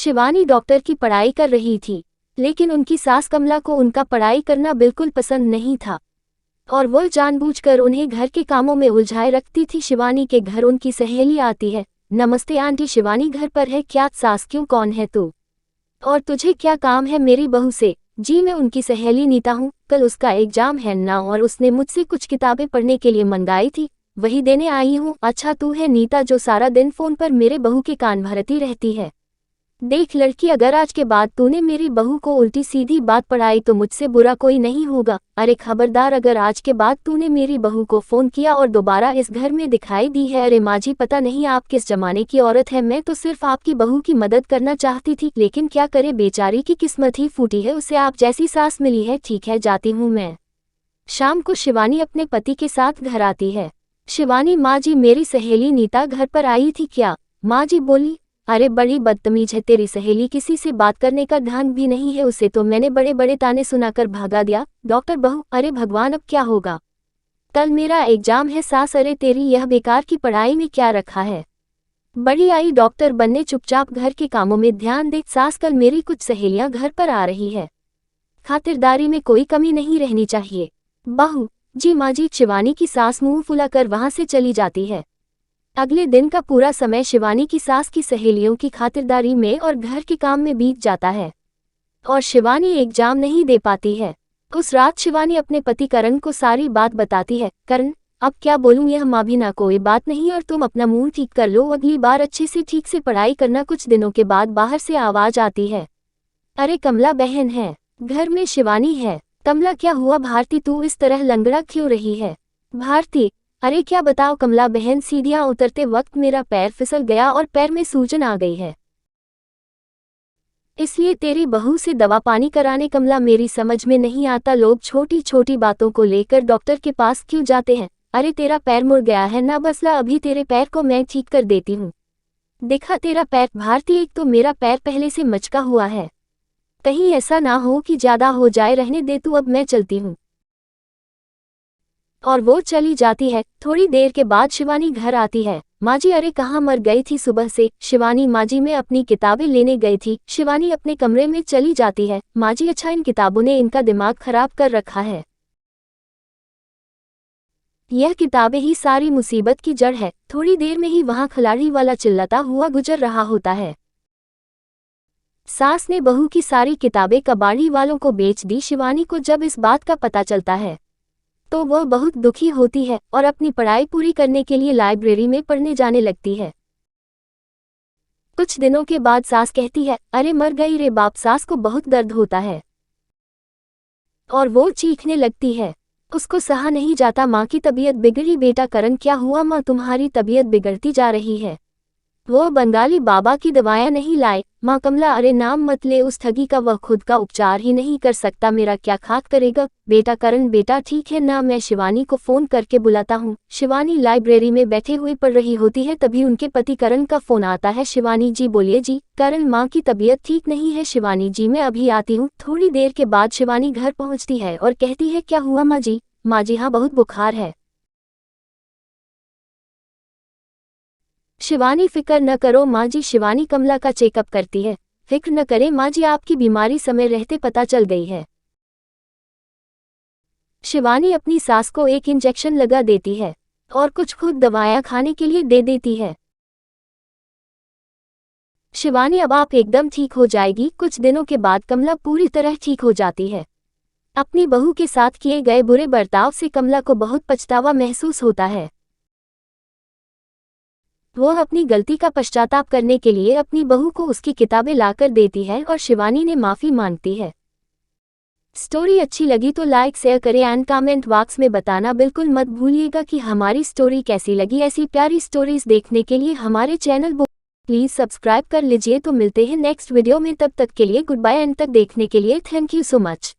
Shivani doctor की पढ़ाई कर रही थी, लेकिन उनकी सास कमला को उनका पढ़ाई करना बिल्कुल पसंद नहीं था और वो जानबूझकर उन्हें घर के कामों में उलझाए रखती थी। शिवानी के घर उनकी सहेली आती है। नमस्ते आंटी, शिवानी घर पर है क्या? सास क्यों, कौन है तू और तुझे क्या काम है मेरी बहू से? जी मैं उनकी सहेली नीता हूँ, कल उसका एग्जाम है ना और उसने मुझसे कुछ किताबें पढ़ने के लिए मंगाई थी, वही देने आई हूँ। अच्छा तू है नीता जो सारा दिन फोन पर मेरे बहू के कान भरती रहती है? देख लड़की, अगर आज के बाद तूने मेरी बहू को उल्टी सीधी बात पढ़ाई तो मुझसे बुरा कोई नहीं होगा। अरे खबरदार, अगर आज के बाद तूने मेरी बहू को फोन किया और दोबारा इस घर में दिखाई दी है। अरे माँ जी, पता नहीं आप किस जमाने की औरत है, मैं तो सिर्फ आपकी बहू की मदद करना चाहती थी, लेकिन क्या करे, बेचारी की किस्मत ही फूटी है, उसे आप जैसी सास मिली है। ठीक है, जाती हूँ मैं। शाम को शिवानी अपने पति के साथ घर आती है। शिवानी, माँ जी मेरी सहेली नीता घर पर आई थी क्या? माँ जी बोली, अरे बड़ी बदतमीज है तेरी सहेली, किसी से बात करने का ध्यान भी नहीं है उसे, तो मैंने बड़े बड़े ताने सुनाकर भगा दिया। डॉक्टर बहू, अरे भगवान अब क्या होगा, कल मेरा एग्जाम है। सास, अरे तेरी यह बेकार की पढ़ाई में क्या रखा है, बड़ी आई डॉक्टर बनने, चुपचाप घर के कामों में ध्यान दे। सास, कल मेरी कुछ सहेलियां घर पर आ रही है, खातिरदारी में कोई कमी नहीं रहनी चाहिए। बहू, जी माँ जी। शिवानी की सास मुंह फुलाकर वहां से चली जाती है। अगले दिन का पूरा समय शिवानी की सास की सहेलियों की खातिरदारी में और घर के काम में बीत जाता है और शिवानी एग्जाम नहीं दे पाती है। उस रात शिवानी अपने पति करण को सारी बात बताती है। करण, अब क्या बोलूं, यह माँ भी ना कोई बात नहीं और तुम अपना मुंह ठीक कर लो, अगली बार अच्छे से ठीक से पढ़ाई करना। कुछ दिनों के बाद बाहर से आवाज आती है, अरे कमला बहन है। घर में शिवानी है। कमला, क्या हुआ भारती, तू इस तरह लंगड़ा क्यों रही है? भारती, अरे क्या बताओ कमला बहन, सीढ़ियां उतरते वक्त मेरा पैर फिसल गया और पैर में सूजन आ गई है, इसलिए तेरी बहू से दवा पानी कराने। कमला, मेरी समझ में नहीं आता, लोग छोटी छोटी बातों को लेकर डॉक्टर के पास क्यों जाते हैं? अरे तेरा पैर मुड़ गया है ना, बसला, अभी तेरे पैर को मैं ठीक कर देती हूँ, देखा तेरा पैर। भारती, एक तो मेरा पैर पहले से मचका हुआ है, कहीं ऐसा ना हो कि ज्यादा हो जाए, रहने दे तू, अब मैं चलती हूँ। और वो चली जाती है। थोड़ी देर के बाद शिवानी घर आती है। माँ जी, अरे कहाँ मर गई थी सुबह से? शिवानी, माँ जी मैं अपनी किताबें लेने गई थी। शिवानी अपने कमरे में चली जाती है। माँ जी, अच्छा, इन किताबों ने इनका दिमाग खराब कर रखा है, यह किताबें ही सारी मुसीबत की जड़ है। थोड़ी देर में ही वहाँ खिलाड़ी वाला चिल्लाता हुआ गुजर रहा होता है। सास ने बहू की सारी किताबें कबाड़ी वालों को बेच दी। शिवानी को जब इस बात का पता चलता है तो वह बहुत दुखी होती है और अपनी पढ़ाई पूरी करने के लिए लाइब्रेरी में पढ़ने जाने लगती है। कुछ दिनों के बाद सास कहती है, अरे मर गई रे बाप। सास को बहुत दर्द होता है और वो चीखने लगती है, उसको सहा नहीं जाता। माँ की तबीयत बिगड़ी। बेटा करण, क्या हुआ माँ, तुम्हारी तबीयत बिगड़ती जा रही है? वो बंगाली बाबा की दवाएं नहीं लाए? माँ कमला, अरे नाम मत ले उस ठगी का, वह खुद का उपचार ही नहीं कर सकता, मेरा क्या खाक करेगा? बेटा करण, बेटा ठीक है ना, मैं शिवानी को फोन करके बुलाता हूँ। शिवानी लाइब्रेरी में बैठे हुए पढ़ रही होती है, तभी उनके पति करण का फोन आता है। शिवानी जी बोलिए। जी करण, माँ की तबीयत ठीक नहीं है। शिवानी जी मैं अभी आती हूँ। थोड़ी देर के बाद शिवानी घर पहुँचती है और कहती है, क्या हुआ माँ जी? माँ जी, हाँ बहुत बुखार है। शिवानी, फिक्र न करो माँ जी। शिवानी कमला का चेकअप करती है। फिक्र न करें माँ जी, आपकी बीमारी समय रहते पता चल गई है। शिवानी अपनी सास को एक इंजेक्शन लगा देती है और कुछ खुद दवाएं खाने के लिए दे देती है। शिवानी, अब आप एकदम ठीक हो जाएगी। कुछ दिनों के बाद कमला पूरी तरह ठीक हो जाती है। अपनी बहू के साथ किए गए बुरे बर्ताव से कमला को बहुत पछतावा महसूस होता है। वह अपनी गलती का पश्चाताप करने के लिए अपनी बहू को उसकी किताबें लाकर देती है और शिवानी ने माफ़ी मांगती है। स्टोरी अच्छी लगी तो लाइक शेयर करें एंड कमेंट बॉक्स में बताना बिल्कुल मत भूलिएगा कि हमारी स्टोरी कैसी लगी। ऐसी प्यारी स्टोरीज देखने के लिए हमारे चैनल को प्लीज़ सब्सक्राइब कर लीजिए। तो मिलते हैं नेक्स्ट वीडियो में, तब तक के लिए गुड बाय। एंड तक देखने के लिए थैंक यू सो मच।